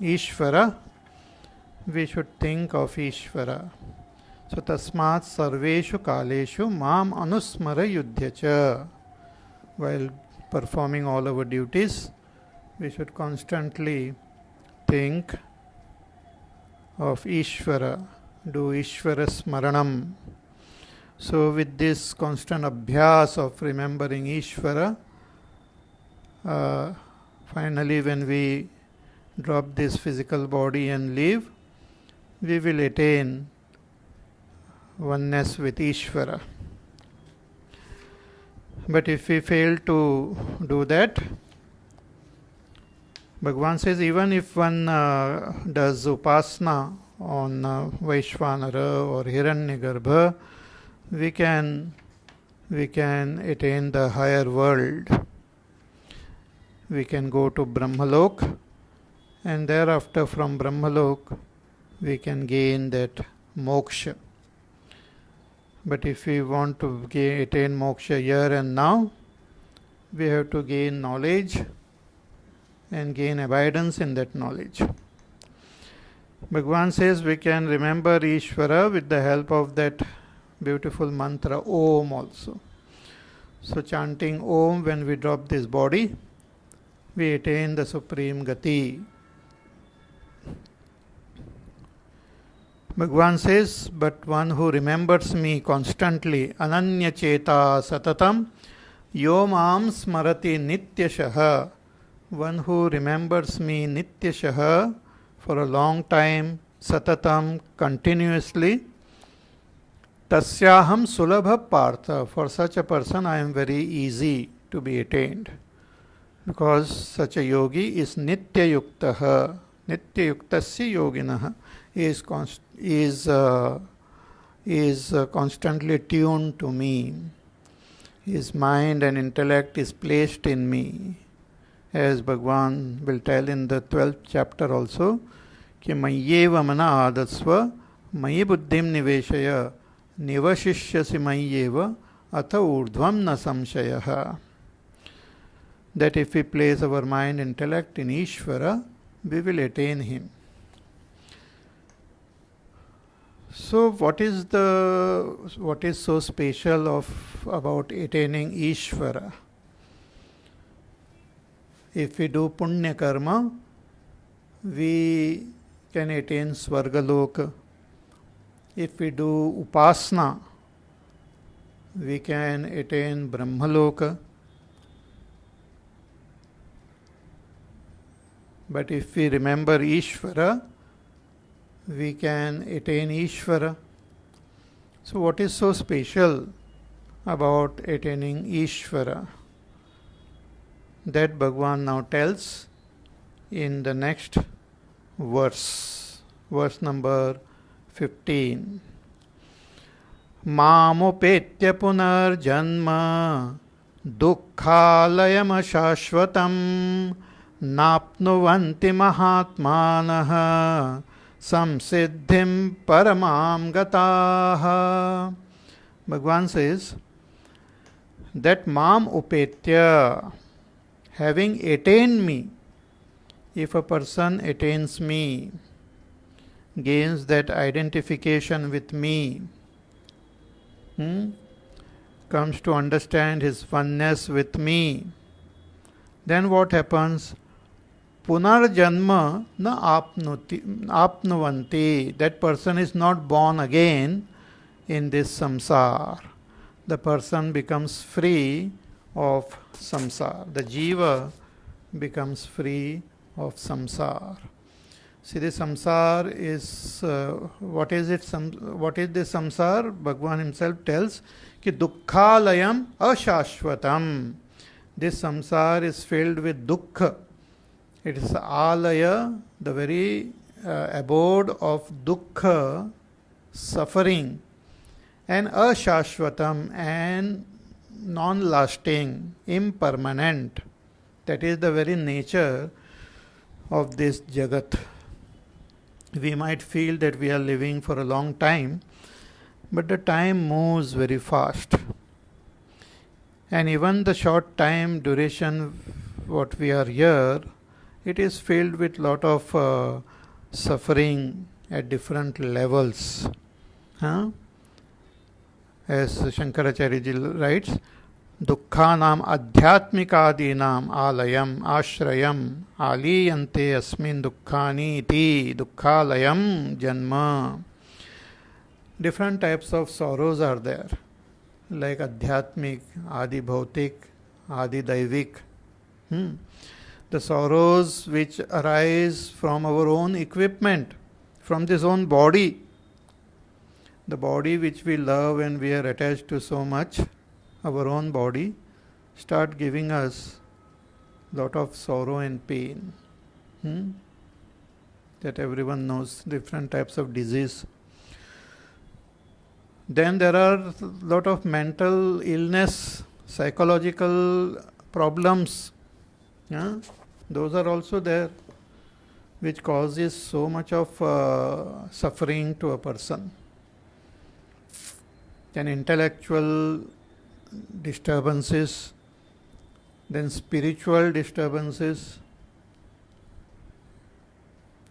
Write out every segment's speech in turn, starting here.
Ishvara, we should think of Ishvara. So tasmat sarveshu kaleshu mam anusmara yudhyacha. While performing all our duties, we should constantly think of Ishvara, do Ishvara Smaranam. So with this constant abhyas of remembering Ishvara, finally when we drop this physical body and leave, we will attain oneness with Ishvara. But if we fail to do that, Bhagavan says even if one does upasana on Vaishvanara or Hiranyagarbha, we can attain the higher world. We can go to Brahmalok, and thereafter from Brahmalok we can gain that moksha. But if we want to attain moksha here and now, we have to gain knowledge and gain abidance in that knowledge. Bhagavan says we can remember Ishvara with the help of that beautiful mantra Om also. So chanting Om when we drop this body, we attain the supreme gati. Bhagavan says, but one who remembers me constantly, ananya cheta satatam, yo mam smarati nityashaha. One who remembers me nityashaha for a long time, satatam, continuously, tasyaham sulabha partha. For such a person I am very easy to be attained. Because such a yogi is nityayuktaha, nityayuktasya yoginaha. He is constantly tuned to me. His mind and intellect is placed in me. As Bhagavan will tell in the 12th chapter also, कि मय्येव मन आदस्व मयि बुद्धिं निवेशय निवशिष्यसि मय्येव अथ ऊर्ध्वं न संशयः. That if we place our mind, intellect in Ishvara, we will attain him. So what is so special about attaining Ishvara? If we do punya karma, we can attain Swargaloka. If we do upasana, we can attain Brahmaloka. But if we remember Ishvara, we can attain Ishvara. So what is so special about attaining Ishvara? That Bhagavan now tells in the next verse, verse number 15. Mamopetya punarjanma dukkhalayam ashashvatam napnuvanti mahatmanah samsiddhim paramam gataha. Bhagavan says that mam upetya, having attained me, if a person attains me, gains that identification with me, comes to understand his oneness with me, then what happens? Punarjanma na apnuvanti. That person is not born again in this samsara. The person becomes free of samsara. The jiva becomes free of samsara. See, the samsara is, what is it? What is this samsara? Bhagavan himself tells ki dukkhalayam ashashvatam. This samsara is filled with dukkha. It is alaya, the very abode of dukkha, suffering, and ashashvatam, and non-lasting, impermanent. That is the very nature of this jagat. We might feel that we are living for a long time, but the time moves very fast. And even the short time duration what we are here it is filled with lot of suffering at different levels. Huh? As Shankaracharya ji writes, दुःखानाम् आध्यात्मिकादीनाम् आलयम् आश्रयम् आलीयन्ते अस्मिन् दुःखानि इति दुःखालयम् जन्म. Different types of sorrows are there, like adhyatmic, adi bhautik, adi daivik. The sorrows which arise from our own equipment, from this own body, the body which we love and we are attached to so much, our own body, start giving us lot of sorrow and pain. That everyone knows, different types of disease. Then there are lot of mental illness, psychological problems. Those are also there, which causes so much of suffering to a person. Then intellectual disturbances, then spiritual disturbances.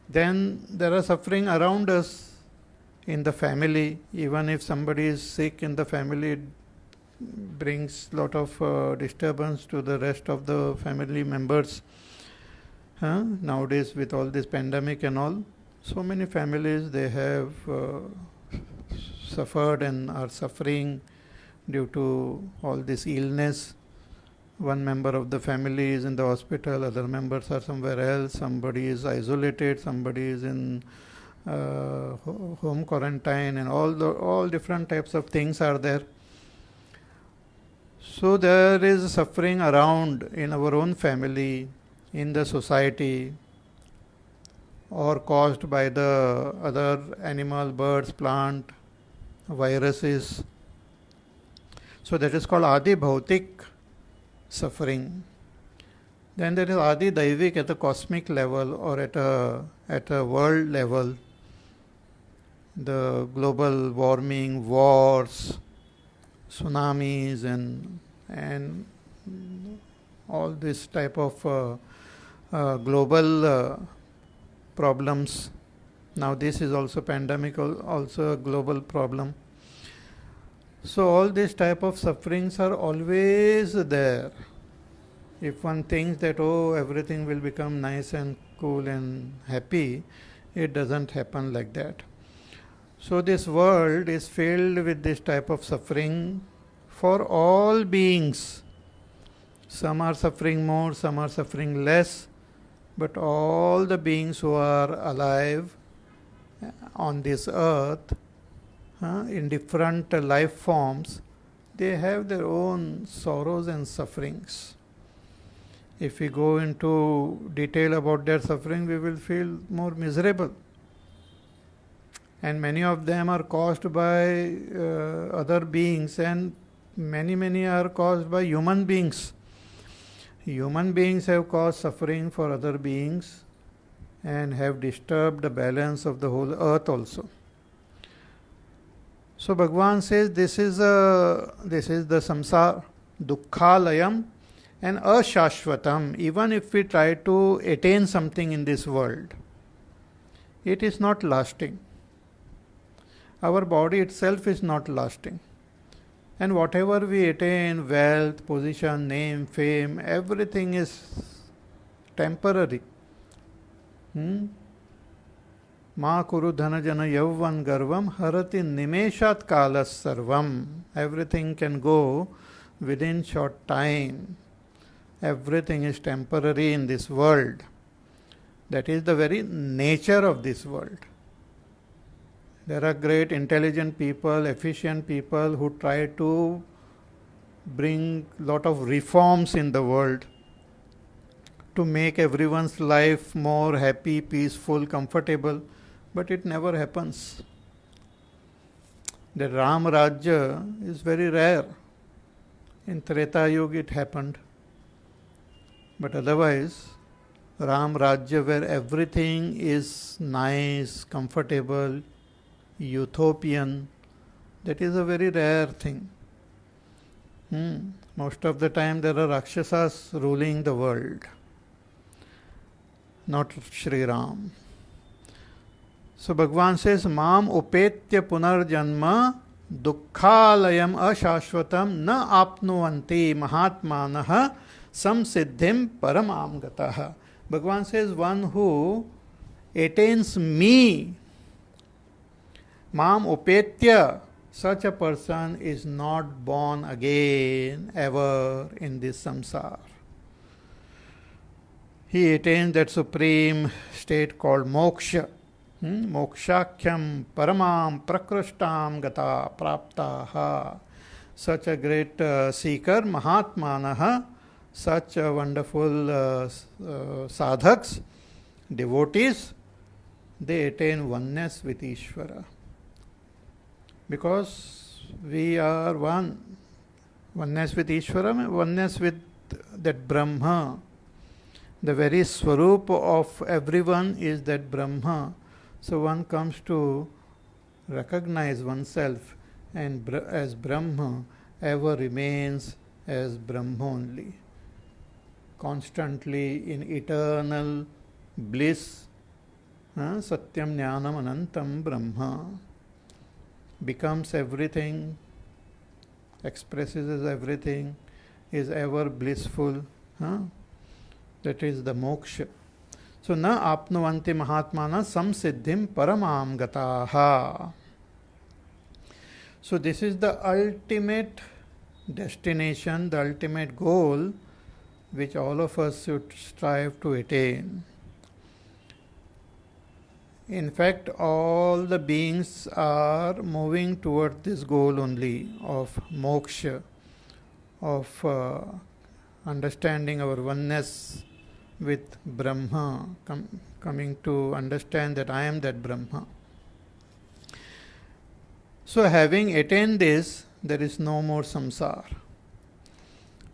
Then there are suffering around us in the family. Even if somebody is sick in the family, it brings lot of disturbance to the rest of the family members. Nowadays with all this pandemic and all, so many families, they have suffered and are suffering due to all this illness. One member of the family is in the hospital, other members are somewhere else, somebody is isolated, somebody is in home quarantine, and all different types of things are there. So there is suffering around in our own family, in the society, or caused by the other animal, birds, plant, viruses. So that is called Adi Bhautik suffering. Then there is Adi Daivik at the cosmic level or at a world level. The global warming, wars, tsunamis, and all this type of global problems. Now this is also pandemic, also a global problem. So all these type of sufferings are always there. If one thinks that, oh, everything will become nice and cool and happy, it doesn't happen like that. So this world is filled with this type of suffering for all beings. Some are suffering more, some are suffering less, but all the beings who are alive on this earth, in different life forms, they have their own sorrows and sufferings. If we go into detail about their suffering, we will feel more miserable. And many of them are caused by other beings, and many are caused by human beings. Human beings have caused suffering for other beings and have disturbed the balance of the whole earth also. So Bhagavan says this is the samsara, dukkhalayam and ashashvatam. Even if we try to attain something in this world, it is not lasting. Our body itself is not lasting. And whatever we attain, wealth, position, name, fame, everything is temporary. Ma kuru dhanajana yavvan garvam harati nimeshat kalas sarvam. Everything can go within short time. Everything is temporary in this world. That is the very nature of this world. There are great intelligent people, efficient people who try to bring lot of reforms in the world to make everyone's life more happy, peaceful, comfortable, but it never happens. The Ram Rajya is very rare. In Treta Yuga it happened. But otherwise, Ram Rajya, where everything is nice, comfortable, utopian, that is a very rare thing. Most of the time there are Rakshasas ruling the world. not Shri Ram. So Bhagavan says, Mam upetya punarjanma dukkhalayam ashashvatam na apnuvanti mahatmanaha samsiddhim paramam gataha. Bhagavan says, one who attains me, Mam upetya, such a person is not born again ever in this samsara. He attains that supreme state called moksha. Mokshakhyam paramam prakrishtam gata praptaha. Such a great seeker, mahatmanaha, such a wonderful sadhaks, devotees, they attain oneness with Ishvara. Because we are one. Oneness with Ishvara, oneness with that Brahma. The very swarup of everyone is that Brahma. So one comes to recognize oneself and as Brahma, ever remains as Brahma only. Constantly in eternal bliss, Satyam Jnanam Anantam Brahma, becomes everything, expresses as everything, is ever blissful. That is the moksha. So, na apnuvanti mahatmana samsiddhim paramam gataha. So, this is the ultimate destination, the ultimate goal which all of us should strive to attain. In fact, all the beings are moving toward this goal only of moksha, of understanding our oneness with Brahma, coming to understand that I am that Brahma. So having attained this, there is no more samsara.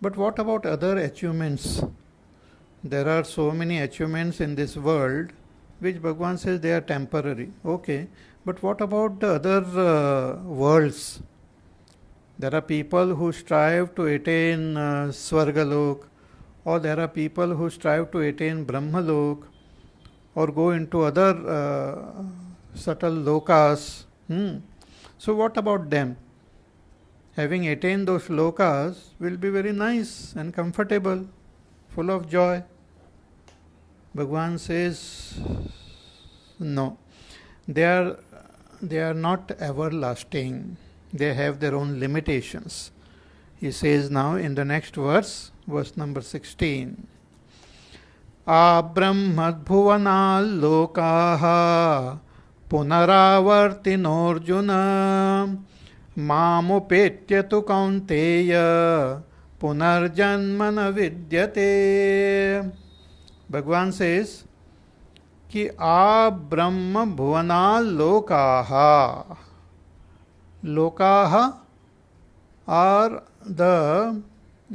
But what about other achievements? There are so many achievements in this world which Bhagavan says they are temporary. Okay, but what about the other worlds? There are people who strive to attain Swargalok, or there are people who strive to attain Brahmalok, or go into other subtle lokas. So what about them? Having attained those lokas will be very nice and comfortable, full of joy. Bhagavan says, no, they are not everlasting. They have their own limitations. He says now in the next verse, verse number 16, Abrahmadbhuvanal lokaha punaravartinorjuna mamupetya tu kaunteya punarjanmana vidyate. Bhagavan says कि आ ब्रह्म भुवना लोकाः. Lokaha are the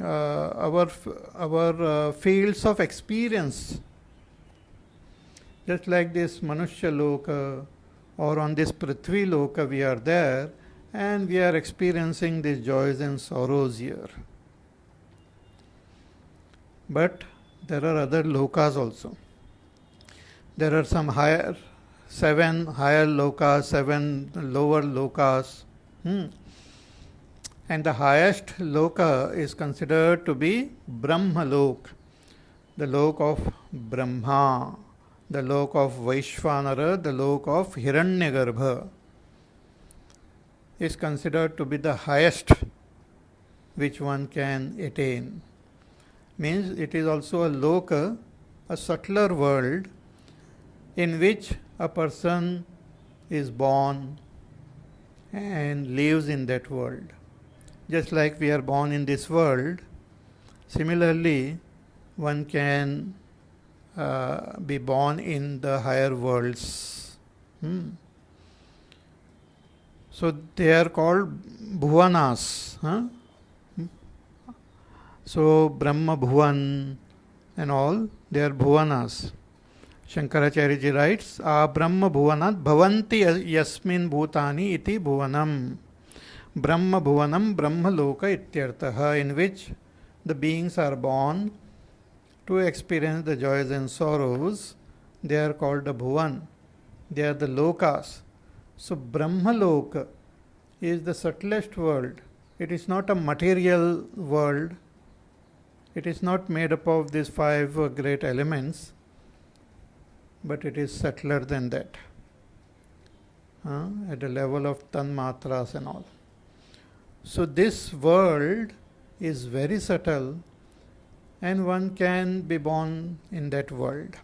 our fields of experience. Just like this Manushya Loka or on this Prithvi Loka we are there and we are experiencing these joys and sorrows here. But there are other lokas also. There are some higher, 7 higher lokas, 7 lower lokas. And the highest loka is considered to be Brahmalok, the lok of Brahma, the lok of Vaishvanara, the lok of Hiranyagarbha, is considered to be the highest which one can attain. Means it is also a loka, a subtler world in which a person is born and lives in that world. Just like we are born in this world, similarly one can be born in the higher worlds. So they are called bhuvanas. So Brahma Bhuvan and all, they are bhuvanas. Shankaracharya ji writes, A Brahma Bhuvanat bhavanti yasmin bhutani iti bhuvanam. Brahma Bhuvanam Brahma Loka ityartaha, in which the beings are born to experience the joys and sorrows they are called the Bhuvan. They are the lokas. So Brahmaloka is the subtlest world. It is not a material world. It is not made up of these five great elements, but it is subtler than that, at the level of tanmatras and all. So this world is very subtle, and one can be born in that world.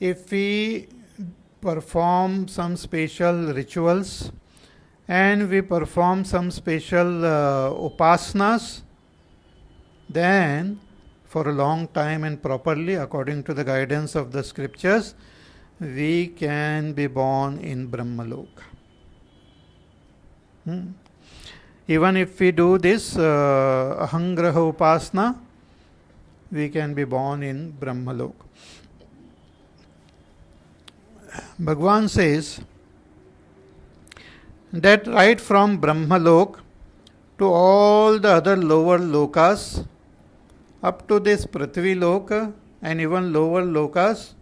If we perform some special rituals and we perform some special upasanas, then for a long time and properly according to the guidance of the scriptures, we can be born in Brahmaloka. Even if we do this Ahangraha Upasana, we can be born in Brahmaloka. Bhagavan says that right from Brahmaloka to all the other lower lokas, up to this Prithvi Loka and even lower lokas,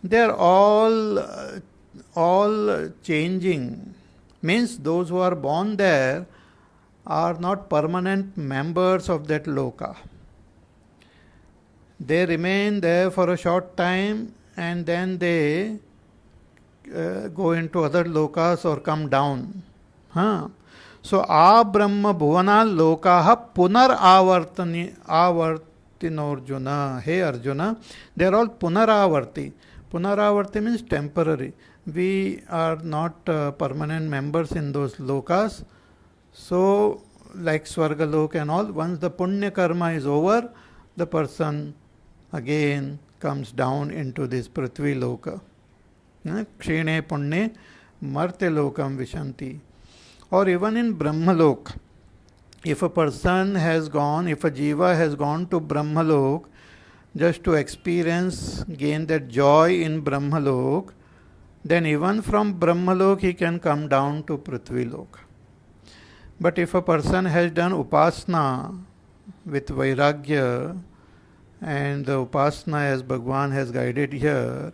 they are all changing. Means those who are born there are not permanent members of that loka. They remain there for a short time and then they go into other lokas or come down. So, Brahma Bhuvana Lokaha Punar Avartinorjuna. Hey Arjuna, they are all Punaravarti. Punaravarti means temporary. We are not permanent members in those lokas. So, like Swargalok and all, once the Punya Karma is over, the person again comes down into this Prithvi Loka. Kshine Punne Marte Lokam Vishanti. Or even in Brahmalok, if a person has gone, if a jiva has gone to Brahmalok just to experience, gain that joy in Brahmalok, then even from Brahmalok he can come down to Prithvi Lok. But if a person has done Upasana with Vairagya, and the Upasana as Bhagavan has guided here,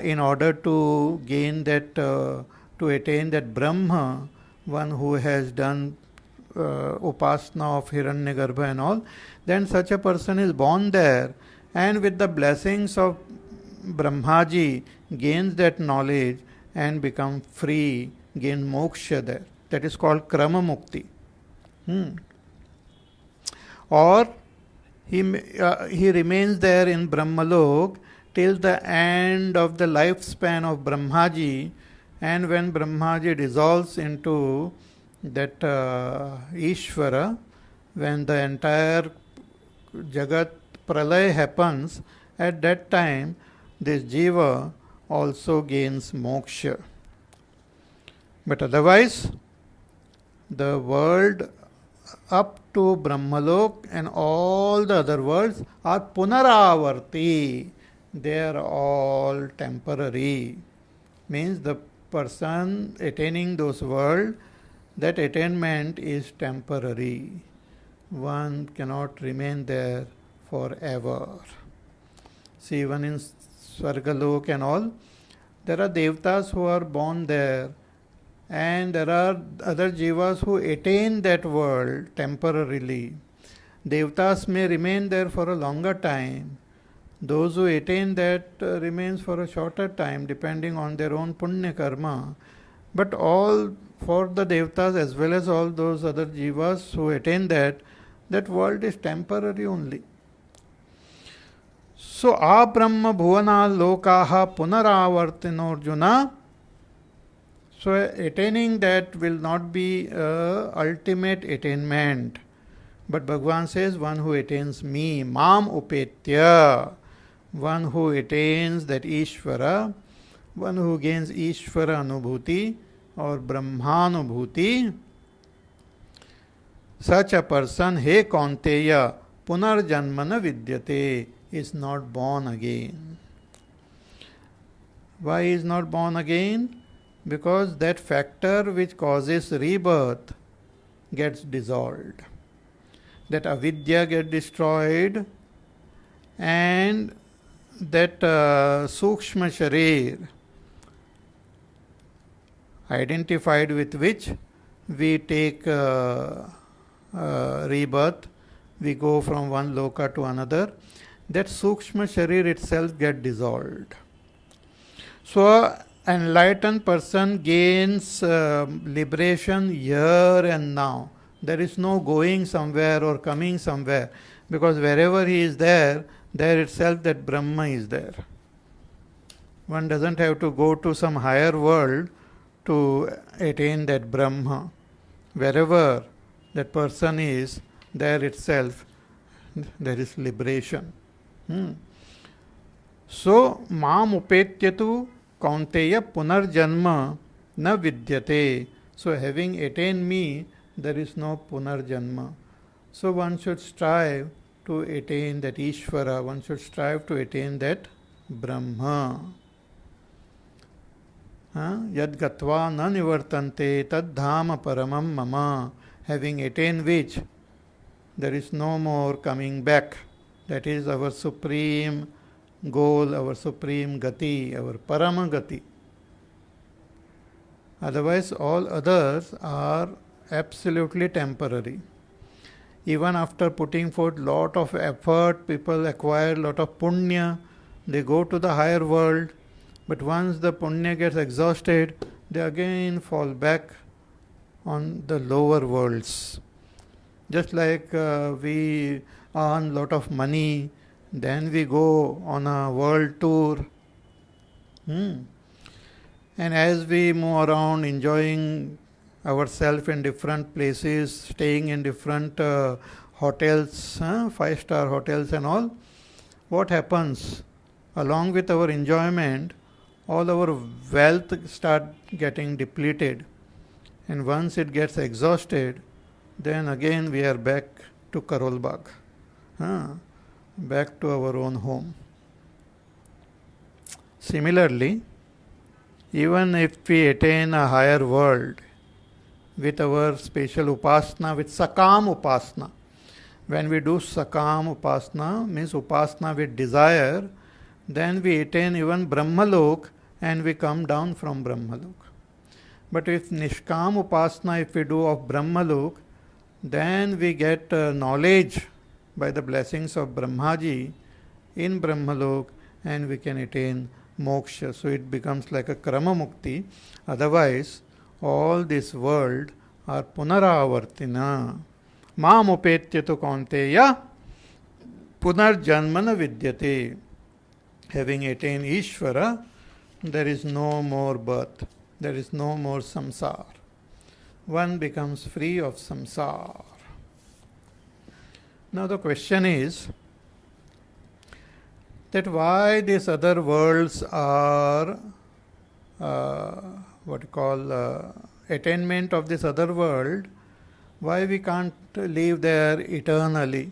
in order to gain that, to attain that Brahma, one who has done Upasana of Hiranyagarbha and all, then such a person is born there and with the blessings of Brahmaji gains that knowledge and become free, gain moksha there. That is called Krama Mukti. Or he remains there in Brahmalok till the end of the lifespan of Brahmaji, and when Brahmaji dissolves into that Ishvara, when the entire Jagat Pralay happens, at that time this Jiva also gains moksha. But otherwise, the world up to Brahmalok and all the other worlds are Punaravarti. They are all temporary. Means the person attaining those worlds, that attainment is temporary. One cannot remain there forever. See, even in Swargalok and all, there are devtas who are born there, and there are other jivas who attain that world temporarily. Devtas may remain there for a longer time. Those who attain that remains for a shorter time depending on their own punya karma. But all for the devtas as well as all those other jivas who attain that world is temporary only. So, Brahma Bhuvana Lokaha Punaravartinorjuna. So, attaining that will not be ultimate attainment. But Bhagavan says, one who attains me, Mam Upetya, one who attains that Ishvara, one who gains Ishvara Anubhuti or Brahmanubhuti, such a person, He Kaunteya, Punarjanmana Vidyate, is not born again. Why is not born again? Because that factor which causes rebirth gets dissolved. That avidya gets destroyed and that Sukshma Sharir, identified with which we take rebirth, we go from one loka to another, that Sukshma Sharir itself get dissolved. So, enlightened person gains liberation here and now. There is no going somewhere or coming somewhere, because wherever he is there, there itself that Brahma is there. One doesn't have to go to some higher world to attain that Brahma. Wherever that person is, there itself there is liberation. So, mam upetyatu kaunteya punarjanma na vidyate. So, having attained me, there is no punarjanma. So, one should strive to attain that Ishvara, one should strive to attain that Brahma. Yad gatva na nivartante tad dhama paramam mama. Having attained which, there is no more coming back. That is our supreme goal, our supreme gati, our parama gati. Otherwise, all others are absolutely temporary. Even after putting forth lot of effort, people acquire lot of punya, they go to the higher world, but once the punya gets exhausted, they again fall back on the lower worlds. Just like we earn lot of money, then we go on a world tour. And as we move around enjoying ourselves in different places, staying in different hotels, 5-star hotels and all, what happens? Along with our enjoyment, all our wealth start getting depleted. And once it gets exhausted, then again we are back to Karol Bagh, back to our own home. Similarly, even if we attain a higher world with our special upasana, with sakam upasana, when we do sakam upasana, means upasana with desire, then we attain even Brahmalok and we come down from Brahmalok. But if nishkam upasana, if we do of Brahmalok, then we get knowledge by the blessings of Brahmaji in Brahmalok and we can attain moksha. So it becomes like a krama mukti. Otherwise, all this world are punaravartina. Mam upetyato kaunteya punarjanmana vidyate. Having attained Ishvara, there is no more birth. There is no more samsara. One becomes free of samsara. Now the question is that why these other worlds are attainment of this other world, why we can't live there eternally?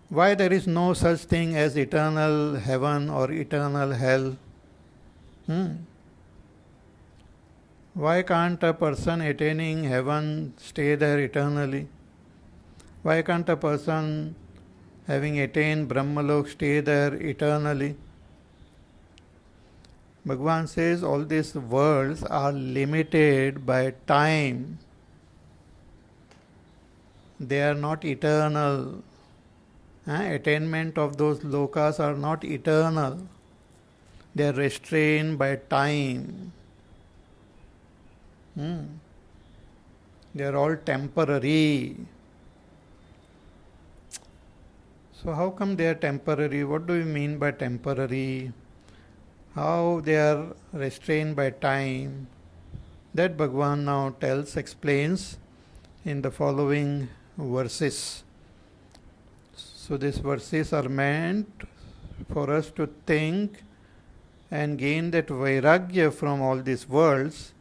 Why there is no such thing as eternal heaven or eternal hell? Why can't a person attaining heaven stay there eternally? Why can't a person having attained Brahmalok stay there eternally? Bhagavan says all these worlds are limited by time. They are not eternal. Attainment of those lokas are not eternal. They are restrained by time. They are all temporary. So how come they are temporary? What do you mean by temporary? How they are restrained by time? That Bhagavan now explains in the following verses. So these verses are meant for us to think and gain that vairagya from all these worlds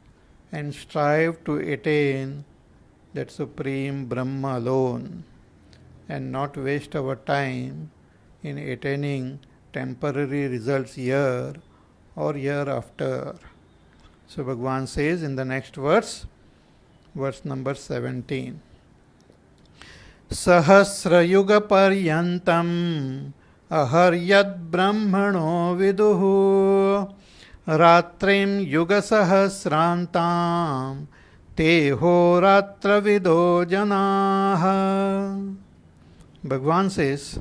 and strive to attain that supreme Brahma alone and not waste our time in attaining temporary results here or hereafter. So Bhagavan says in the next verse number 17. Sahasrayuga paryantam अहर्यद् ब्रह्मणो विदुः रात्रिं युगसहस्रान्तां ते होरात्रविदो जनाः. Bhagavan says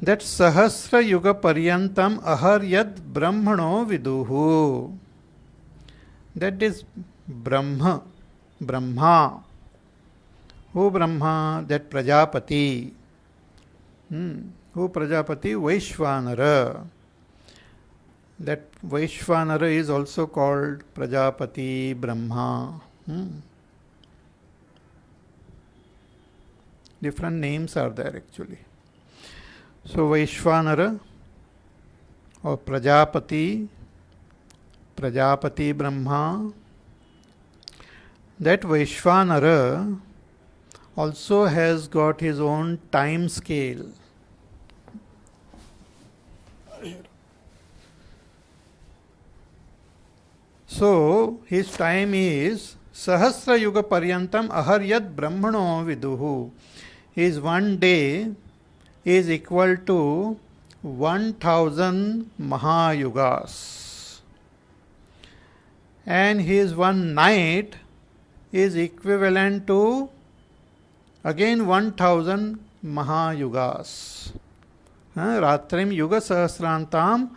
that Sahasra Yuga Paryantam Aharyad Brahmano Viduhu. That is Brahma. Brahma. Who Brahma? That Prajapati. Who Prajapati? Vaishvanara. That Vaishvanara is also called Prajapati Brahma. Different names are there actually. So Vaishvanara or Prajapati, Prajapati Brahma, that Vaishvanara also has got his own time scale. So his time is Sahasra Yuga Paryantam Aharyad Brahmano Viduhu. His one day is equal to 1000 Mahayugas. And his one night is equivalent to again 1000 Mahayugas. Ratrim Yuga Sahasrantam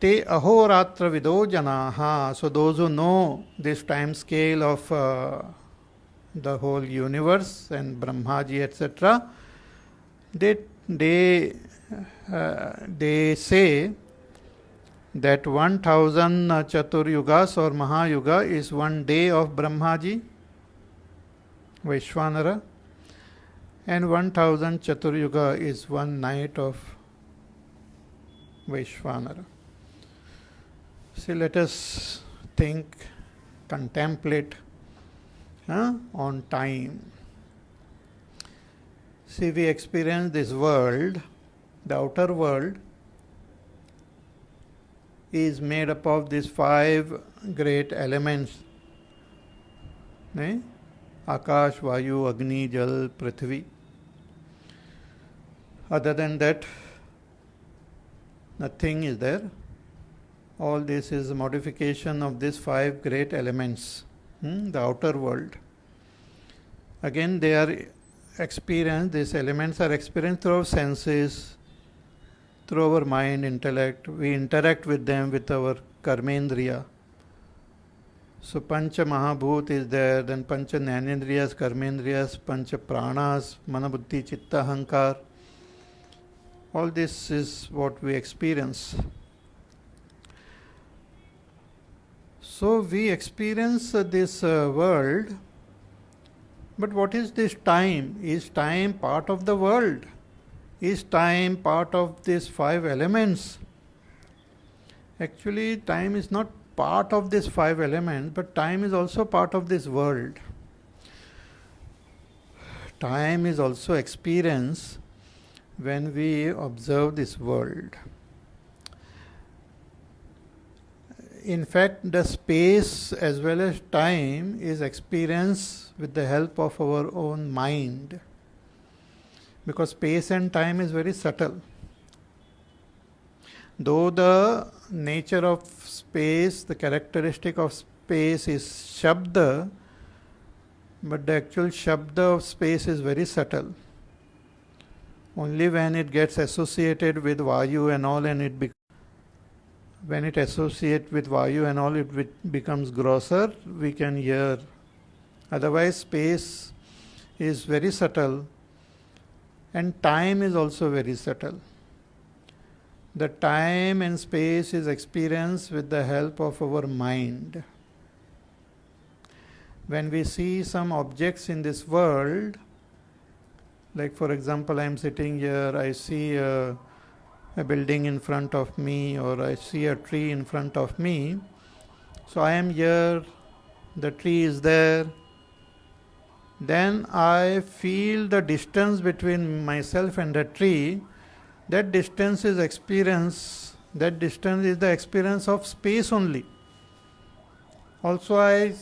Te Ahoratra Vido Janaha. So those who know this time scale of the whole universe and Brahmaji, etc., they say that 1000 Chaturyugas or Mahayuga is one day of Brahmaji, Vaishvanara, and 1000 Chaturyuga is one night of Vaishvanara. See, let us think, contemplate on time. See, we experience this world, the outer world is made up of these 5 great elements. Akash, Vayu, Agni, Jal, Prithvi. Other than that, nothing is there. All this is a modification of these 5 great elements, the outer world. Again, they are experienced, these elements are experienced through our senses, through our mind, intellect. We interact with them with our karmendriya. So Pancha Mahabhut is there, then Pancha Jnanendriyas, Karmendriyas, Pancha Pranas, Manabuddhi, Chitta, Hankar. All this is what we experience. So we experience this world, but what is this time? Is time part of the world? Is time part of these 5 elements? Actually, time is not part of these 5 elements, but time is also part of this world. Time is also experience when we observe this world. In fact, the space as well as time is experienced with the help of our own mind, because space and time is very subtle. Though the nature of space, the characteristic of space is Shabda, but the actual Shabda of space is very subtle. Only when it gets associated with Vayu and all, and when it associates with Vayu and all, it becomes grosser, we can hear. Otherwise, space is very subtle, and time is also very subtle. The time and space is experienced with the help of our mind. When we see some objects in this world, like for example, I am sitting here, I see a building in front of me, or I see a tree in front of me. So I am here, the tree is there. Then I feel the distance between myself and the tree. That distance is experience. That distance is the experience of space only. Also, I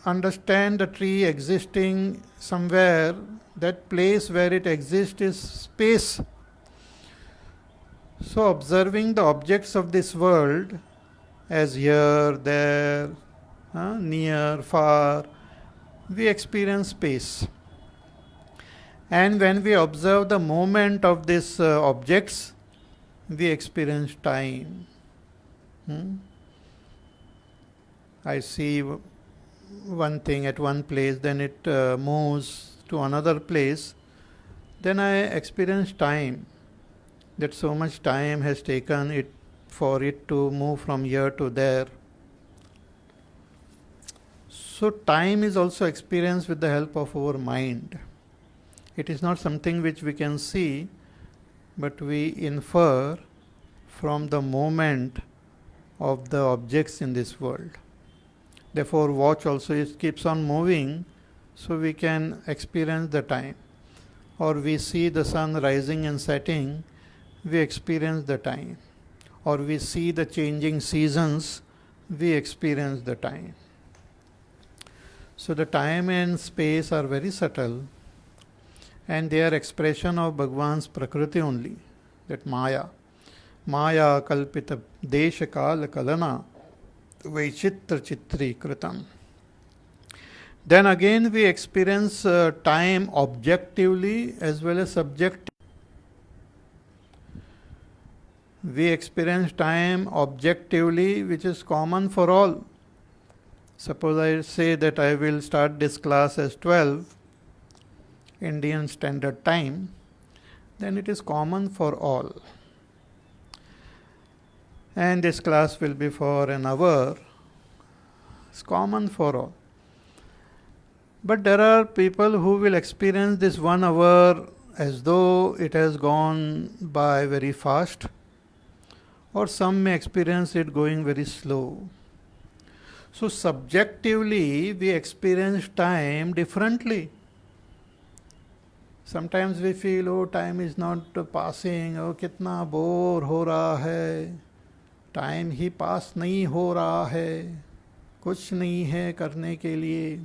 understand the tree existing somewhere That place where it exists is space. So observing the objects of this world as here, there, near, far, we experience space. And when we observe the movement of these objects, we experience time. I see one thing at one place, then it moves to another place, then I experience time. That so much time has taken it for it to move from here to there. So time is also experienced with the help of our mind. It is not something which we can see, but we infer from the movement of the objects in this world. Therefore, watch also keeps on moving, so we can experience the time. Or we see the sun rising and setting, we experience the time. Or we see the changing seasons, we experience the time. So the time and space are very subtle, and they are expression of Bhagwan's Prakriti only, that Maya. Maya kalpita desha kala kalana vaichitra chitri kritam. Then again we experience time objectively as well as subjectively. We experience time objectively, which is common for all. Suppose I say that I will start this class as 12 Indian Standard Time, then it is common for all. And this class will be for an hour. It's common for all. But there are people who will experience this 1 hour as though it has gone by very fast, or some may experience it going very slow. So subjectively we experience time differently. Sometimes we feel, oh, time is not passing, oh, kitna bore ho raha hai, time he pass नहीं हो रहा है, कुछ नहीं है करने के लिए.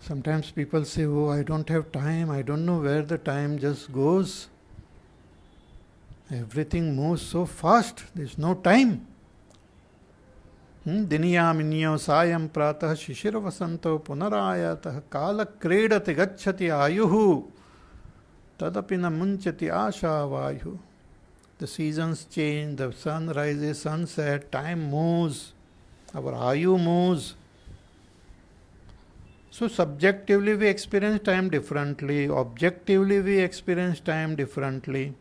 Sometimes people say, oh, I don't have time, I don't know where the time just goes. Everything moves so fast, there's no time. दिनियामिन्यो सायं प्रातः शिशिरवसन्तो पुनरायातः कालक्रीडति गच्छति आयुः तदपि न मुञ्चति आशावायुः. The seasons change, the sun rises, sunset, time moves, our ayu moves. So subjectively we experience time differently, objectively we experience time differently.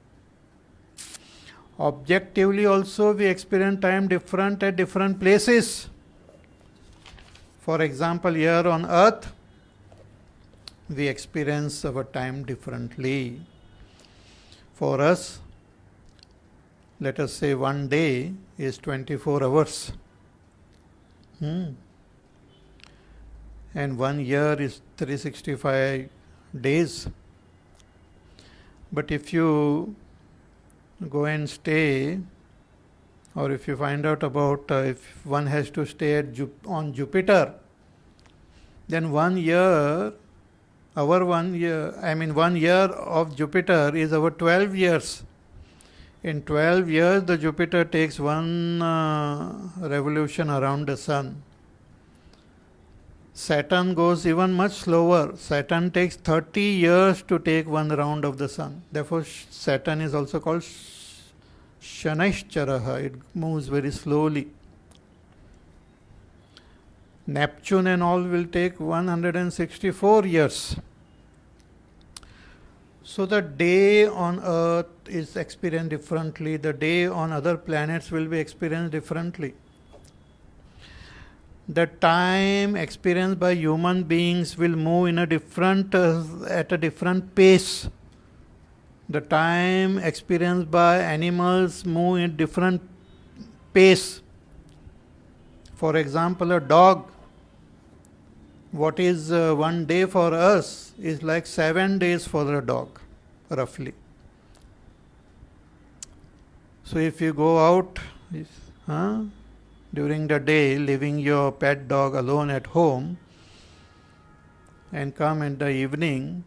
Objectively also we experience time different at different places. For example, here on earth, we experience our time differently. For us, let us say 1 day is 24 hours. And 1 year is 365 days. But if you go and stay, or if you find out about if one has to stay on Jupiter, then 1 year, 1 year of Jupiter is our 12 years. In 12 years, the Jupiter takes one revolution around the sun. Saturn goes even much slower. Saturn takes 30 years to take one round of the sun. Therefore, Saturn is also called Shanaishcharaha. It moves very slowly. Neptune and all will take 164 years. So the day on Earth is experienced differently. The day on other planets will be experienced differently. The time experienced by human beings will move in a different at a different pace. The time experienced by animals move in different pace. For example, a dog, what is 1 day for us is like 7 days for a dog, roughly. So if you go out during the day, leaving your pet dog alone at home, and come in the evening,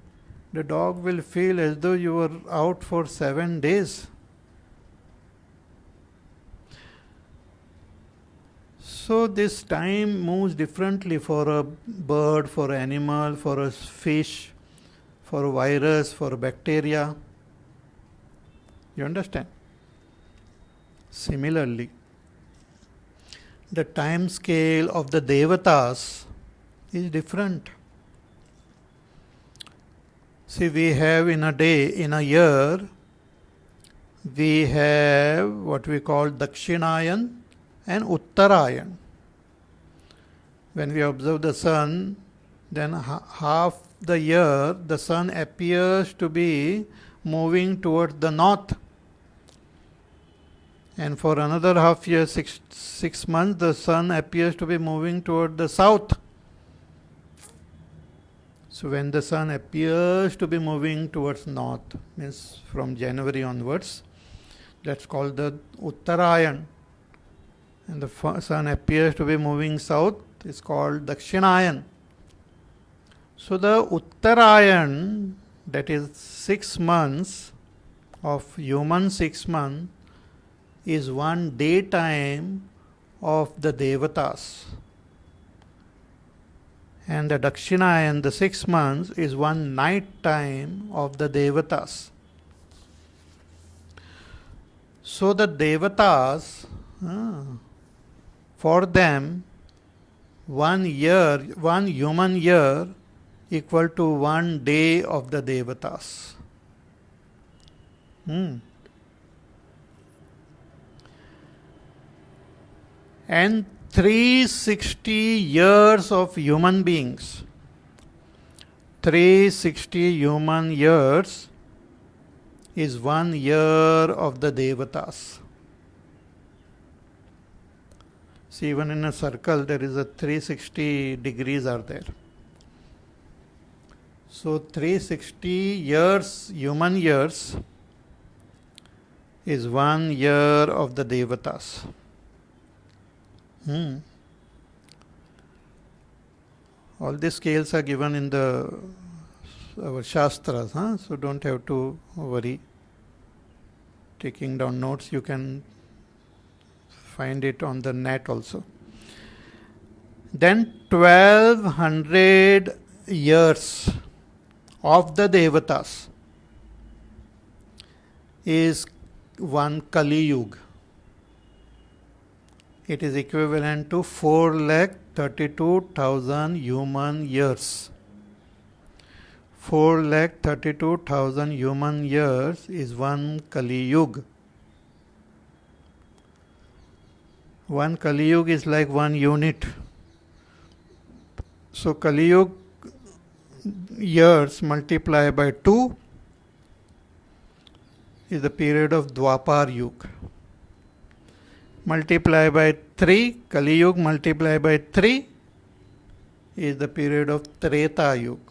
the dog will feel as though you were out for 7 days. So this time moves differently for a bird, for an animal, for a fish, for a virus, for a bacteria. You understand? Similarly, the time scale of the devatas is different. See, we have in a day, in a year, we have what we call Dakshinayan and Uttarayan. When we observe the sun, then half the year the sun appears to be moving towards the north. And for another half year, six months, the sun appears to be moving toward the south. So when the sun appears to be moving towards north, means from January onwards, that's called the Uttarayan. And the sun appears to be moving south, is called Dakshinayan. So the Uttarayan, that is 6 months of human 6 months, is one daytime of the devatas. And the Dakshinayan, the 6 months, is one night time of the devatas. So the devatas, for them, 1 year, 1 human year equal to 1 day of the devatas. And 360 years of human beings, 360 human years is 1 year of the devatas. See, even in a circle there is a 360 degrees are there. So 360 years, human years, is 1 year of the devatas. All these scales are given in our shastras, so don't have to worry. Taking down notes, you can find it on the net also. Then 1200 years of the devatas is one Kali Yuga. It is equivalent to 4,32,000 human years. 4,32,000 human years is one Kali Yuga. One Kali Yuga is like 1 unit. So Kali Yuga years multiplied by 2 is the period of Dwapar Yuga. Multiply by 3, Kali Yuga multiplied by 3 is the period of Treta Yuga.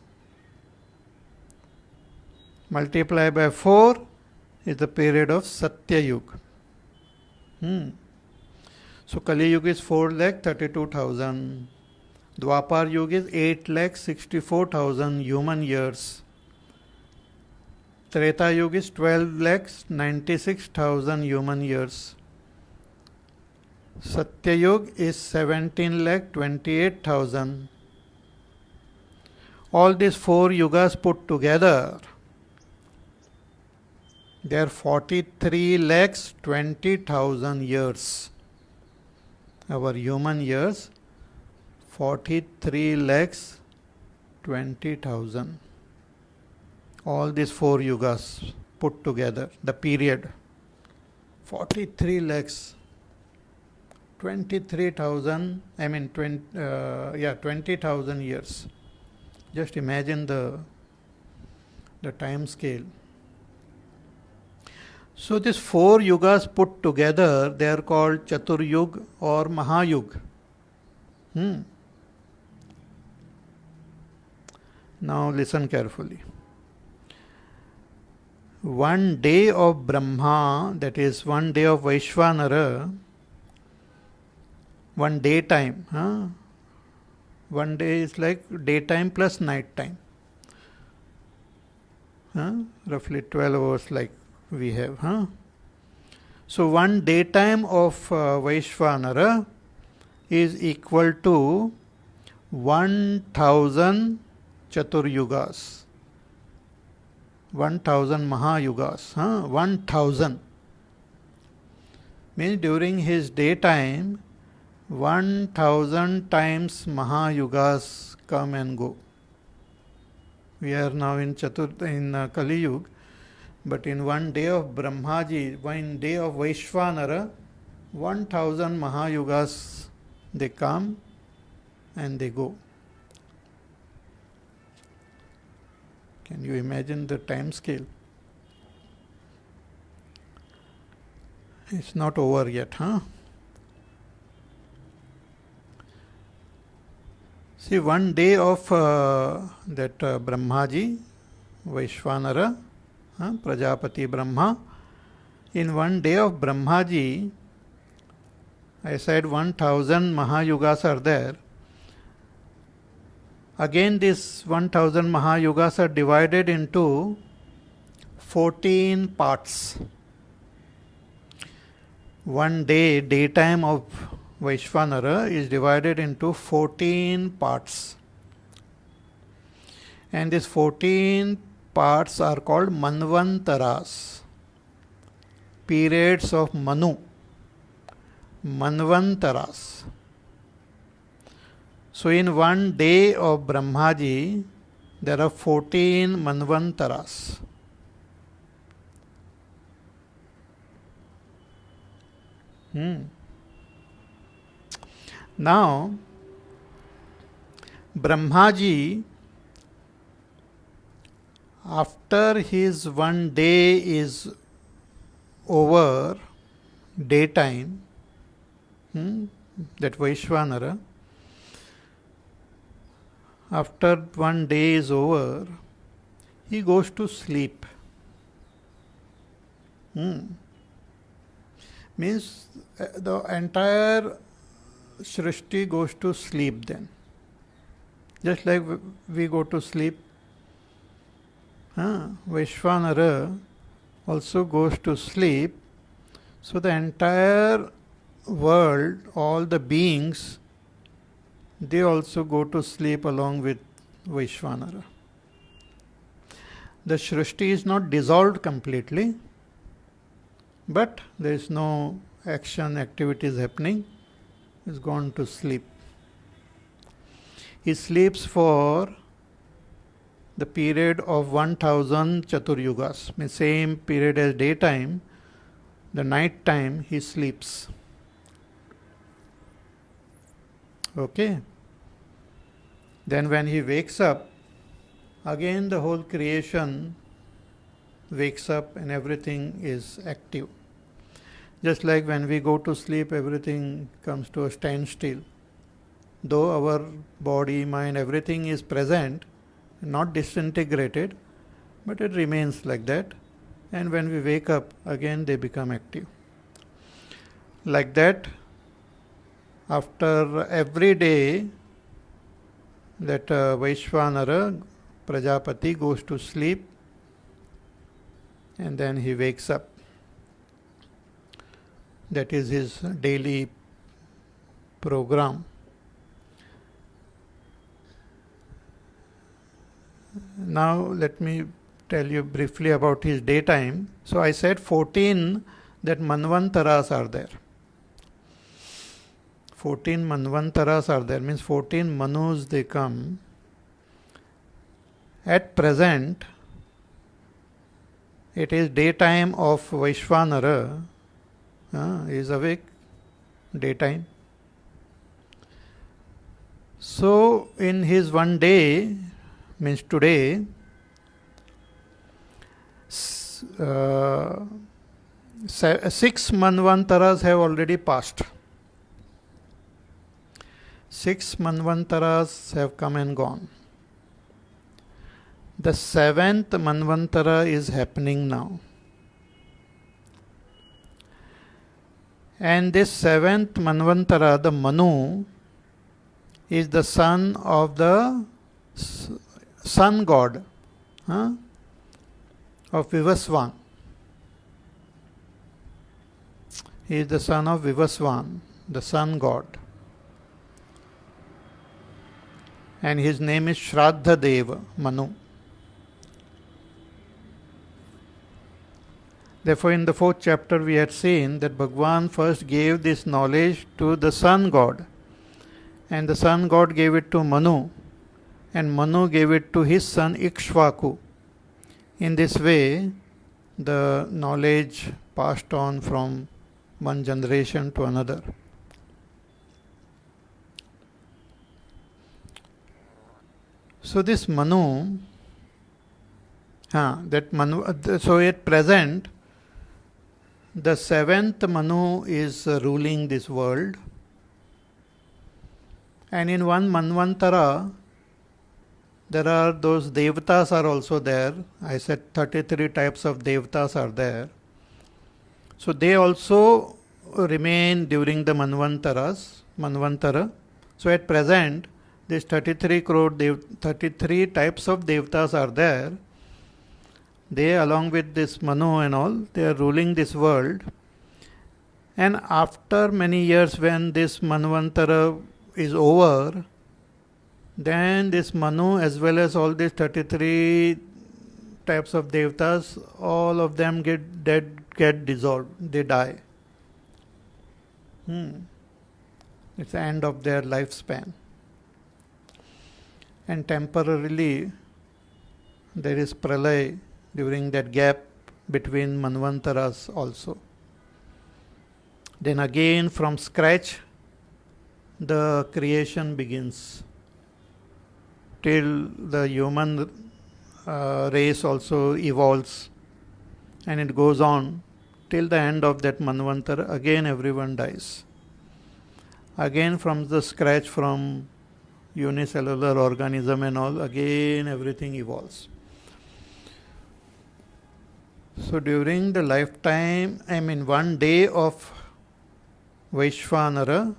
Multiply by 4 is the period of Satya Yuga. So Kali Yuga is 4,32,000. Dwapar Yuga is 8,64,000 human years. Treta Yuga is 12,96,000 human years. Satya Yuga is 17,28,000. All these 4 yugas put together, they are 43,20,000 years. Our human years, 43,20,000. All these 4 yugas put together, the period, 43 lakhs. 23,000, 20,000 years. Just imagine the time scale. So these 4 yugas put together, they are called Chaturyug or Mahayug. Now listen carefully. 1 day of Brahma, that is 1 day of Vaishvanara, 1 day time, One day is like daytime plus night time. Roughly 12 hours like we have. So one daytime of Vaishvanara is equal to 1000 Chaturyugas. 1000 Mahayugas. 1000 means during his daytime 1000 times Mahayugas come and go. We are now in Kali Yuga, but in one day of Brahmaji, one day of Vaishvanara, 1000 Mahayugas they come and they go. Can you imagine the time scale? It's not over yet, See, one day of that Brahmaji, Vaishvanara, Prajapati Brahma, in one day of Brahmaji, I said 1000 Mahayugas are there. Again, this 1000 Mahayugas are divided into 14 parts. One day, daytime of Vaishvanara is divided into 14 parts. And these 14 parts are called Manvantaras, periods of Manu. Manvantaras. So in one day of Brahmaji, there are 14 Manvantaras. Now, Brahmaji, after his one day is over, daytime, that Vaishvanara, after one day is over, he goes to sleep. Means the entire Srishti goes to sleep then. Just like we go to sleep, Vaishvanara also goes to sleep. So the entire world, all the beings, they also go to sleep along with Vaishvanara. The Srishti is not dissolved completely, but there is no action, activities happening. He is gone to sleep. He sleeps for the period of 1000 Chaturyugas, means same period as daytime. The night time he sleeps. Okay. Then when he wakes up, again the whole creation wakes up and everything is active. Just like when we go to sleep, everything comes to a standstill. Though our body, mind, everything is present, not disintegrated, but it remains like that. And when we wake up, again they become active. Like that, after every day, that Vaishvanara, Prajapati, goes to sleep and then he wakes up. That is his daily program. Now let me tell you briefly about his daytime. So I said 14 that Manvantaras are there. 14 Manvantaras are there, means 14 Manus they come. At present, it is daytime of Vaishvanara. He is awake, daytime. So in his one day, means today, 6 Manvantaras have already passed. 6 Manvantaras have come and gone. The 7th Manvantara is happening now. And this 7th Manvantara, the Manu, is the son of the sun god, of Vivaswan. He is the son of Vivaswan, the sun god. And his name is Shraddha Deva, Manu. Therefore, in the 4th chapter, we had seen that Bhagwan first gave this knowledge to the sun god, and the sun god gave it to Manu, and Manu gave it to his son Ikshvaku. In this way, the knowledge passed on from one generation to another. So this Manu, so at present, the 7th Manu is ruling this world, and in one Manvantara, there are those Devatas are also there. I said 33 types of Devatas are there. So they also remain during the Manvantara. So at present, these 33 types of Devatas are there. They, along with this Manu and all, they are ruling this world. And after many years, when this Manvantara is over, then this Manu, as well as all these 33 types of Devatas, all of them get dead, get dissolved, they die. It's the end of their lifespan. And temporarily, there is Pralay during that gap between Manvantaras also. Then again, from scratch, the creation begins, till the human race also evolves, and it goes on till the end of that Manvantara. Again everyone dies. Again from the scratch, from unicellular organism and all, again everything evolves. So during the lifetime, one day of Vaishvanara,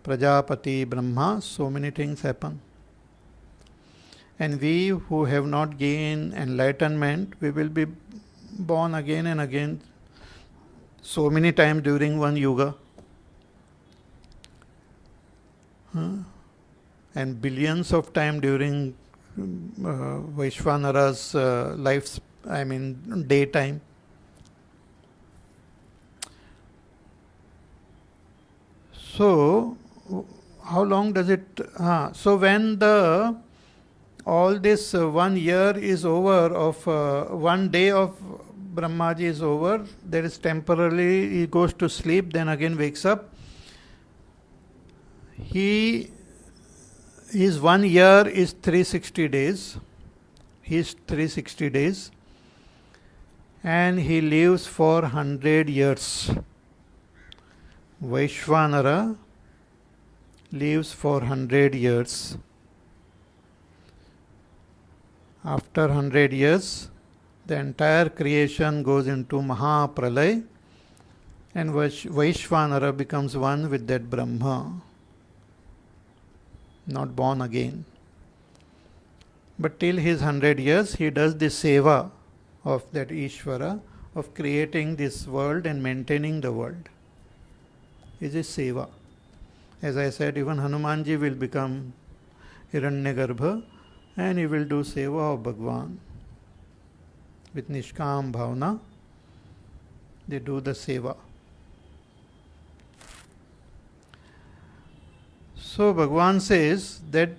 Prajapati, Brahma, so many things happen. And we who have not gained enlightenment, we will be born again and again, so many times during one yuga. And billions of times during Vaishvanara's daytime. So, how long does it? So when all this 1 year is over, of 1 day of Brahmaji is over, there is temporarily, he goes to sleep, then again wakes up. His 1 year is 360 days. He's 360 days. And he lives for 100 years. Vaishvanara lives for 100 years. After 100 years, the entire creation goes into Mahapralay, and Vaishvanara becomes one with that Brahma, not born again. But till his 100 years, he does the seva of that Ishvara, of creating this world and maintaining the world. Is a seva. As I said, even Hanumanji will become Hiranyagarbha, and he will do seva of Bhagwan. With Nishkam Bhavana, they do the seva. So Bhagwan says that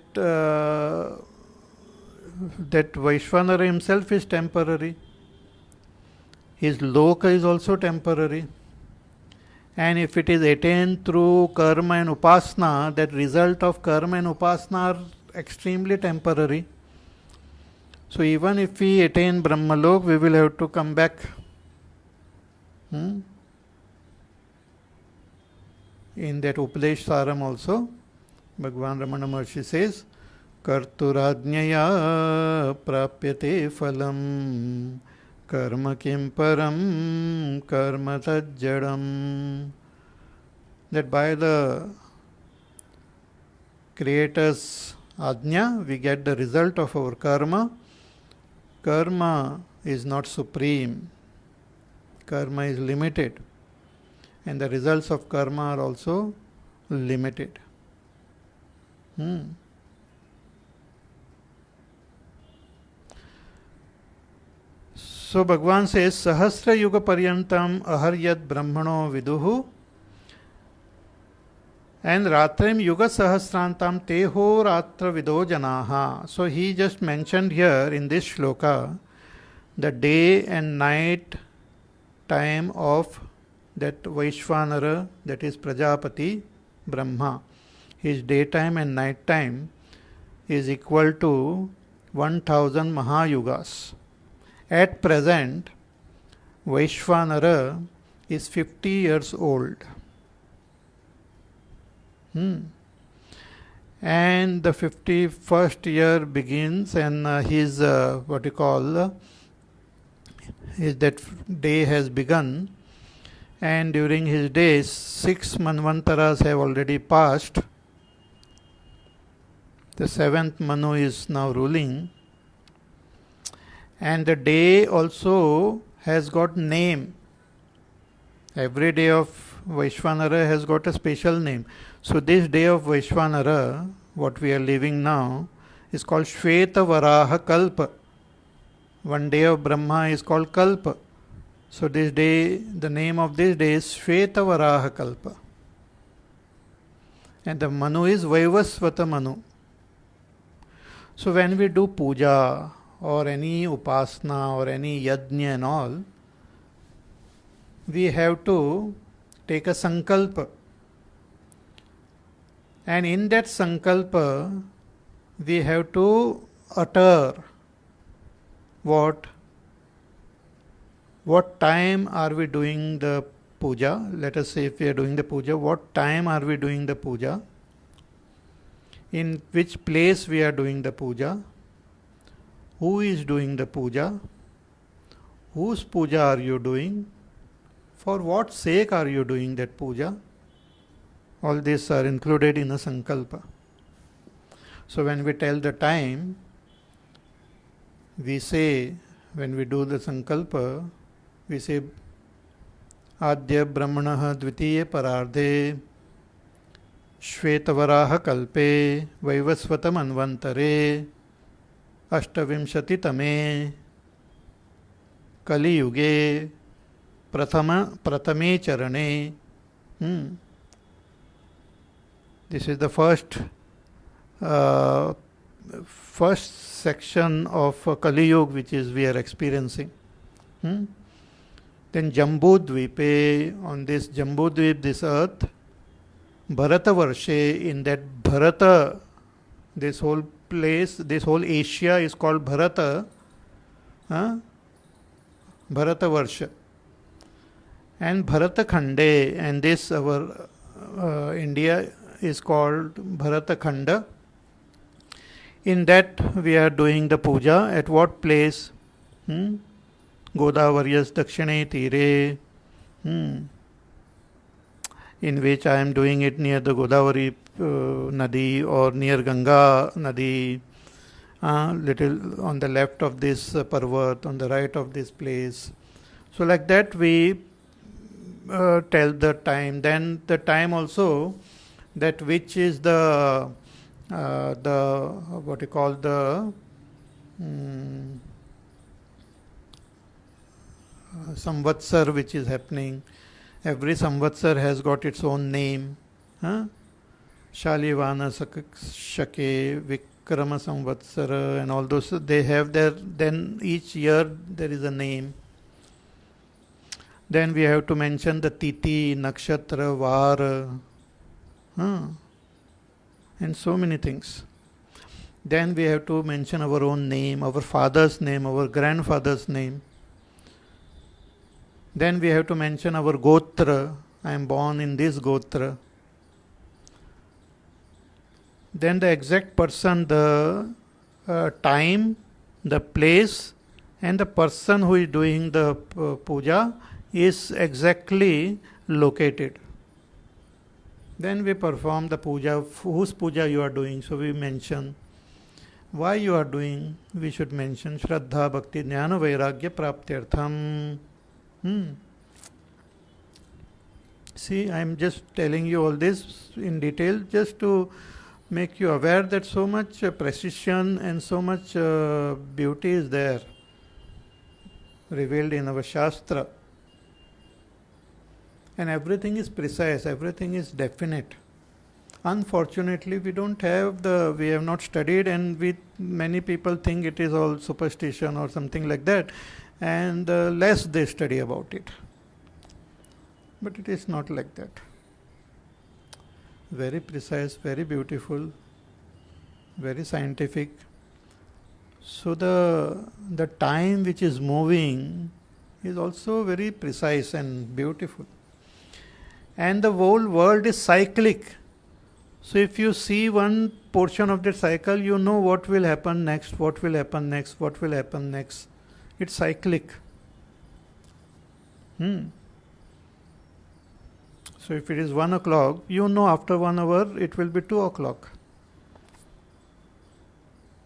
that Vaishvanara himself is temporary. His loka is also temporary. And if it is attained through karma and upasana, that result of karma and upasana are extremely temporary. So even if we attain Brahmalok, we will have to come back. In that Upadesh Saram also, Bhagwan Ramana Maharshi says, Karturajñaya prapyate phalam karma kim param karma tajjadam. That by the Creator's ajna, we get the result of our karma. Karma is not supreme. Karma is limited. And the results of karma are also limited. So Bhagavan says, Sahasra Yuga Paryantam Aharyat Brahmano Viduhu and Ratrim Yuga Sahasrantam Teho Ratra Vido Janaha. So he just mentioned here in this shloka the day and night time of that Vaishvanara, that is Prajapati Brahma. His daytime and night time is equal to 1000 Mahayugas. At present, Vaishvanara is 50 years old. And the 51st year begins, and his that day has begun. And during his days, 6 Manvantaras have already passed. The 7th Manu is now ruling. And the day also has got name. Every day of Vaishvanara has got a special name. So this day of Vaishvanara, what we are living now, is called Shveta Varaha Kalpa. One day of Brahma is called Kalpa. So this day, the name of this day is Shveta Varaha Kalpa. And the Manu is Vaivasvata Manu. So when we do puja or any upasana or any yajna and all, we have to take a sankalpa. And in that sankalpa, we have to utter what time are we doing the puja. Let us say if we are doing the puja, what time are we doing the puja, in which place we are doing the puja, who is doing the puja, whose puja are you doing, for what sake are you doing that puja. All these are included in a sankalpa. So when we tell the time, we say, when we do the sankalpa, we say Adya Brahmanaha Dvitiye Parardhe Shvetavaraha Kalpe Vaivasvata Manvantare Ashtavimshati Tame Kali Yuge Pratame Charane. This is the first section of Kali Yuga which is we are experiencing. Then Jambudvipe, on this Jambudvip, this earth, Bharata Varshe, in that Bharata, this whole place, this whole Asia is called Bharata, Bharata Varsha. And Bharata Khande, and this our India is called Bharata Khanda. In that we are doing the puja. At what place? Godavarya's Dakshine Tire, in which I am doing it near the Godavari Nadi or near Ganga Nadi, little on the left of this Parvat, on the right of this place. So like that we tell the time. Then the time also, that which is the what you call the Samvatsar which is happening. Every Samvatsar has got its own name. Shalivana Shake, Vikrama Samvatsara, and all those, they have their, then each year there is a name. Then we have to mention the Titi, Nakshatra, Vara, and so many things. Then we have to mention our own name, our father's name, our grandfather's name. Then we have to mention our Gotra. I am born in this Gotra. Then the exact person, the time, the place, and the person who is doing the puja is exactly located. Then we perform the puja, whose puja you are doing, so we mention. Why you are doing, we should mention Shraddha, Bhakti, Jnana, Vairagya, Praptyartham. See, I am just telling you all this in detail just to make you aware that so much precision and so much beauty is there revealed in our Shastra. And everything is precise, everything is definite. Unfortunately, we have not studied, and many people think it is all superstition or something like that, and less they study about it. But it is not like that. Very precise, very beautiful, very scientific. So the time which is moving is also very precise and beautiful. And the whole world is cyclic. So if you see one portion of the cycle, you know what will happen next, what will happen next, what will happen next. It's cyclic. So if it is 1 o'clock, you know after 1 hour it will be 2 o'clock.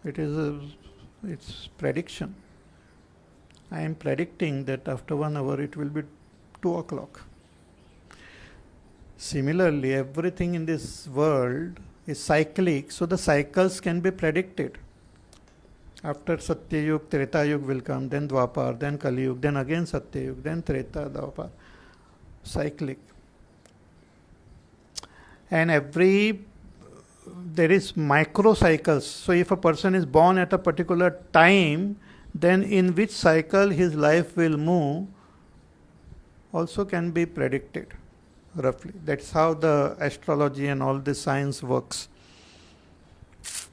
It's prediction. I am predicting that after 1 hour it will be 2 o'clock. Similarly, everything in this world is cyclic, so the cycles can be predicted. After Satyayug, Tretayug will come, then Dwapar, then Kaliyug, then again Satyayug, then Treta, Dwapar. Cyclic. And there is micro cycles. So if a person is born at a particular time, then in which cycle his life will move also can be predicted roughly. That's how the astrology and all this science works,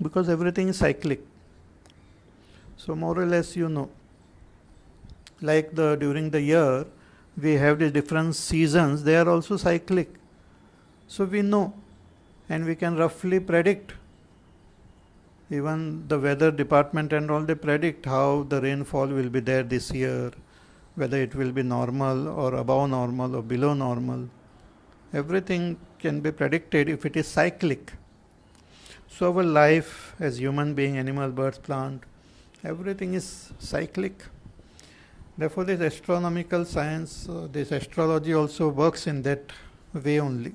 because everything is cyclic. So more or less you know, like during the year we have the different seasons, they are also cyclic. So we know, and we can roughly predict. Even the weather department and all, they predict how the rainfall will be there this year, whether it will be normal or above normal or below normal. Everything can be predicted if it is cyclic. So our life as human being, animal, birds, plant, everything is cyclic. Therefore this astronomical science, this astrology also works in that way only.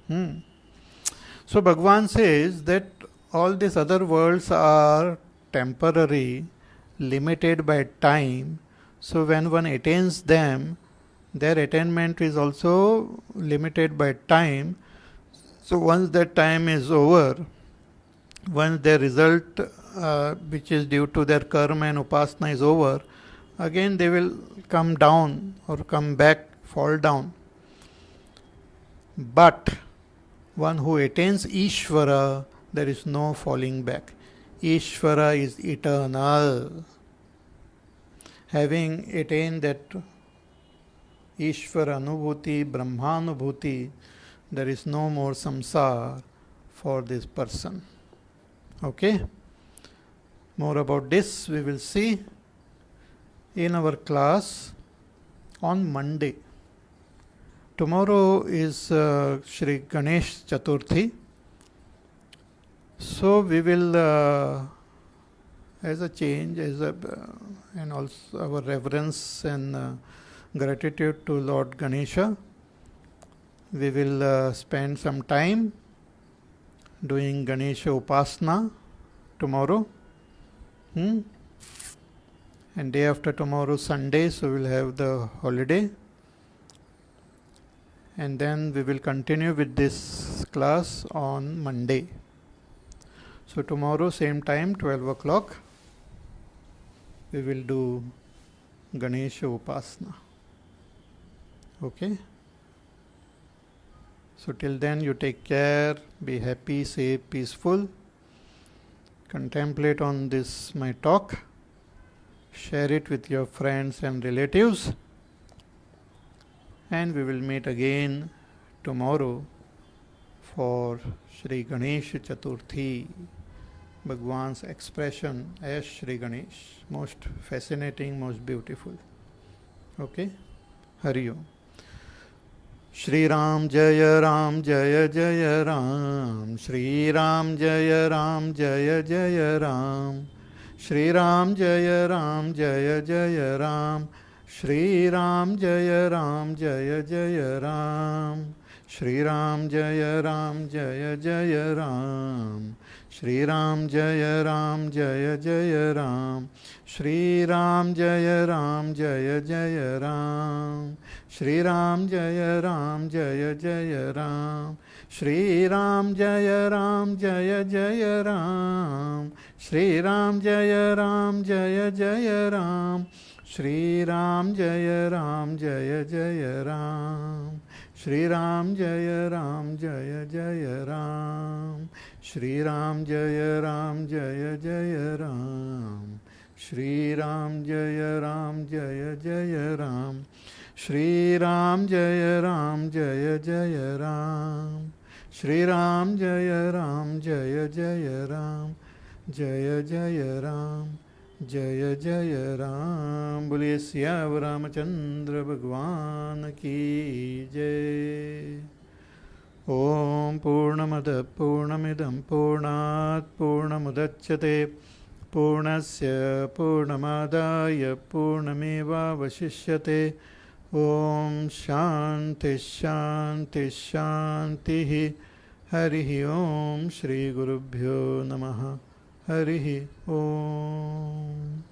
So Bhagavan says that all these other worlds are temporary, limited by time. So when one attains them, their attainment is also limited by time. So once that time is over, once their result which is due to their karma and upasana is over, again they will come down or come back, fall down. But one who attains Ishvara, there is no falling back. Ishvara is eternal. Having attained that Ishvara Anubhuti, Brahmanubhuti, there is no more samsara for this person. Okay? More about this we will see in our class on Monday. Tomorrow is Shri Ganesh Chaturthi. So we will, as a change, and also our reverence and gratitude to Lord Ganesha, we will spend some time doing Ganesha Upasana tomorrow. And day after tomorrow, Sunday, so we'll have the holiday. And then we will continue with this class on Monday. So tomorrow, same time, 12 o'clock, we will do Ganesha Upasana. Okay? So till then, you take care, be happy, safe, peaceful. Contemplate on this, my talk. Share it with your friends and relatives. And we will meet again tomorrow for Shri Ganesh Chaturthi, Bhagwan's expression as Shri Ganesh. Most fascinating, most beautiful. Okay? Hari Om. Shri Ram जय जय राम, श्री राम जय जय राम, श्री राम जय जय राम, श्री राम जय जय राम, श्री राम जय जय राम, श्री राम जय जय राम, श्री राम जय जय राम, श्री राम जय जय राम, श्री राम जय जय राम, श्री राम जय जय राम, श्री राम जय जय राम, श्री राम जय जय राम, श्री राम जय जय राम, श्री राम जय जय राम, श्री राम जय जय राम, श्री राम जय जय राम, जय जय राम, जय जय राम। बोलिए सियावर रामचंद्र भगवान की जय। ओम पूर्णमद पूर्णमिदं पूर्णात् पूर्णमुदच्यते पूर्णस्य पूर्णमादाय पूर्णमेवावशिष्यते। ओम शांति शांति शांति। हरिः ओम। श्री गुरुभ्यो नमः। हरिः ओम।